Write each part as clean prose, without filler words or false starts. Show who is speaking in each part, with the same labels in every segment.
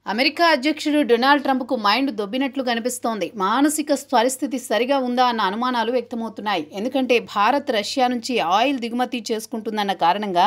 Speaker 1: America అధ్యక్షుడు Donald ట్రంప్కు mind దొబ్బినట్లు కనిపిస్తోంది. మానసిక పరిస్థితి సరిగా ఉందా అన్న అనుమానాలు వ్యక్తమవుతున్నాయి. ఎందుకంటే భారత్ రష్యా నుంచి ఆయిల్ దిగుమతి చేసుకుంటుందన్న కారణంగా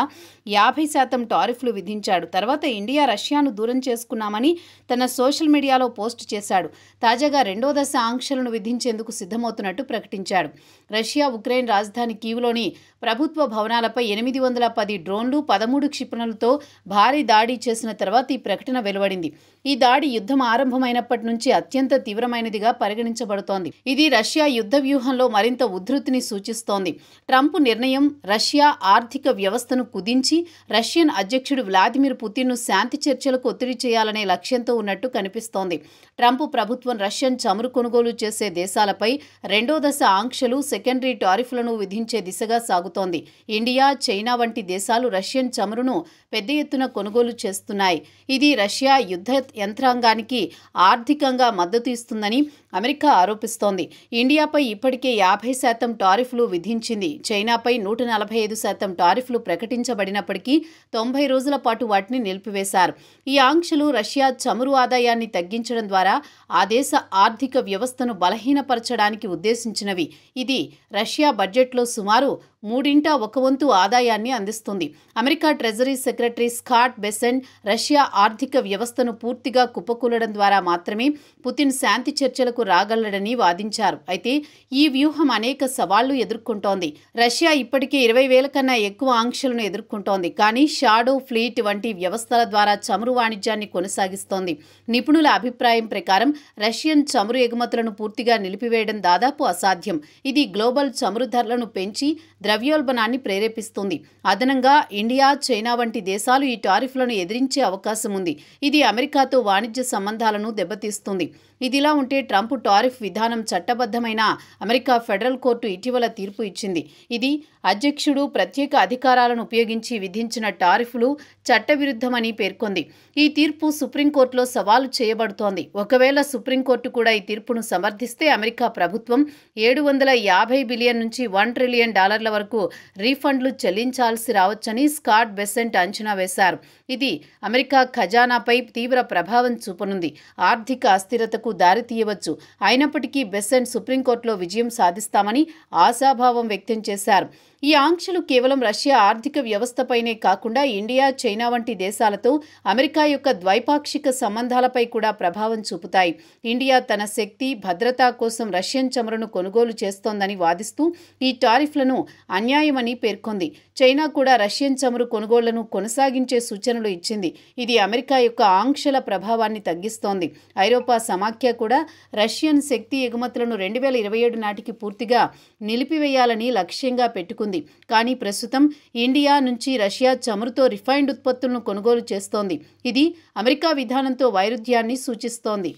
Speaker 1: 50% టారిఫ్లు విధించాడు. తర్వాత ఇండియా రష్యాను దూరం చేసుకున్నామని తన సోషల్ మీడియాలో పోస్ట్ చేశాడు. తాజాగా రెండో దశ ఆంక్షలను విధించేందుకు సిద్ధమవుతున్నట్టు ప్రకటించాడు. రష్యా ఉక్రెయిన్ రాజధాని కీవ్లోని ప్రభుత్వ భవనాలపై 810 డ్రోన్లు 13 క్షిపణులతో భారీ దాడి చేసిన తర్వాత ఈ ప్రకటన వెలువడింది. ఈ దాడి యుద్ధం ఆరంభమైనప్పటి నుంచి అత్యంత తీవ్రమైనదిగా పరిగణించబడుతోంది. ఇది రష్యా యుద్ధ వ్యూహంలో మరింత ఉధృతిని సూచిస్తోంది. ట్రంప్ నిర్ణయం రష్యా ఆర్థిక వ్యవస్థను కుదించి రష్యన్ అధ్యక్షుడు వ్లాదిమిర్ పుతిన్ను శాంతి చర్చలకు ఒత్తిడి చేయాలనే లక్ష్యంతో ఉన్నట్టు కనిపిస్తోంది. ట్రంప్ ప్రభుత్వం రష్యన్ చమురు కొనుగోలు చేసే దేశాలపై రెండో దశ ఆంక్షలు, సెకండరీ టారిఫ్లను విధించే దిశగా సాగుతోంది. ఇండియా, చైనా వంటి దేశాలు రష్యన్ చమురును పెద్ద ఎత్తున కొనుగోలు చేస్తున్నాయి. ఇది రష్యా యుద్ధ యంత్రాంగానికి ఆర్థికంగా మద్దతు ఇస్తుందని అమెరికా ఆరోపిస్తోంది. ఇండియాపై ఇప్పటికే 50% టారిఫ్లు విధించింది. చైనాపై 145% టారిఫ్లు ప్రకటించబడినప్పటికీ 90 రోజుల పాటు వాటిని నిలిపివేశారు. ఈ ఆంక్షలు రష్యా చమురు ఆదాయాన్ని తగ్గించడం ద్వారా ఆ దేశ ఆర్థిక వ్యవస్థను బలహీనపరచడానికి ఉద్దేశించినవి. ఇది రష్యా బడ్జెట్లో సుమారు 1/3 ఆదాయాన్ని అందిస్తుంది. America treasury secretary Scott Besant Russia ఆర్థిక వ్యవస్థను పూర్తిగా కుప్పకూలడం ద్వారా మాత్రమే పుతిన్ శాంతి చర్చలకు రాగలడని వాదించారు. అయితే ఈ వ్యూహం అనేక సవాళ్లు ఎదుర్కొంటోంది. రష్యా ఇప్పటికే 20,000 కన్నా ఎక్కువ ఆంక్షలను ఎదుర్కొంటోంది. కానీ షాడో ఫ్లీట్ వంటి వ్యవస్థల ద్వారా చమురు వాణిజ్యాన్ని కొనసాగిస్తోంది. నిపుణుల అభిప్రాయం ప్రకారం రష్యన్ చమురు ఎగుమతులను పూర్తిగా నిలిపివేయడం దాదాపు అసాధ్యం. ఇది గ్లోబల్ చమురు ధరలను పెంచి ద్రవ్యోల్బణాన్ని ప్రేరేపిస్తుంది. అదనంగా ఇండియా, చైనా వంటి దేశాలు ఈ టారిఫ్లను ఎదిరించే అవకాశం ఉంది. ఇది అమెరికాతో వాణిజ్య సంబంధాలను దెబ్బతీస్తుంది. ఇదిలా ఉంటే ట్రంప్ టారిఫ్ విధానం చట్టబద్ధమైన అమెరికా ఫెడరల్ కోర్టు ఇటీవల తీర్పు ఇచ్చింది. ఇది అధ్యక్షుడు ప్రత్యేక అధికారాలను ఉపయోగించి విధించిన టారిఫ్లు చట్టవిరుద్ధమని పేర్కొంది. ఈ తీర్పు సుప్రీంకోర్టులో సవాలు చేయబడుతోంది. ఒకవేళ సుప్రీంకోర్టు కూడా ఈ తీర్పును సమర్థిస్తే అమెరికా ప్రభుత్వం $750 బిలియన్ నుంచి $1 ట్రిలియన్ వరకు రీఫండ్లు చెల్లించాల్సి రావచ్చని స్కాట్ బెసెంట్ అంచనా వేశారు. ఇది అమెరికా ఖజానాపై తీవ్ర ప్రభావం చూపనుంది. ఆర్థిక అస్థిరతకు దారితీయవచ్చు. అయినప్పటికీ బెసెంట్ సుప్రీంకోర్టులో విజయం సాధిస్తామని ఆశాభావం వ్యక్తం చేశారు. ఈ ఆంక్షలు కేవలం రష్యా ఆర్థిక వ్యవస్థపైనే కాకుండా ఇండియా, చైనా వంటి దేశాలతో అమెరికా యొక్క ద్వైపాక్షిక సంబంధాలపై కూడా ప్రభావం చూపుతాయి. ఇండియా తన శక్తి, భద్రత కోసం రష్యన్ చమురును కొనుగోలు చేస్తోందని వాదిస్తూ ఈ టారిఫ్లను అన్యాయమని పేర్కొంది. చైనా కూడా రష్యన్ చమురు కొనుగోళ్లను కొనసాగించే సూచనలు ఇచ్చింది. ఇది అమెరికా యొక్క ఆంక్షల ప్రభావాన్ని తగ్గిస్తోంది. ఐరోపా సమాఖ్య కూడా రష్యన్ శక్తి ఎగుమతులను 2027 నాటికి పూర్తిగా నిలిపివేయాలని లక్ష్యంగా పెట్టుకుంది. కానీ ప్రస్తుతం ఇండియా నుంచి రష్యా చమురుతో రిఫైన్డ్ ఉత్పత్తులను కొనుగోలు చేస్తోంది. ఇది అమెరికా విధానంతో వైరుధ్యాన్ని సూచిస్తోంది.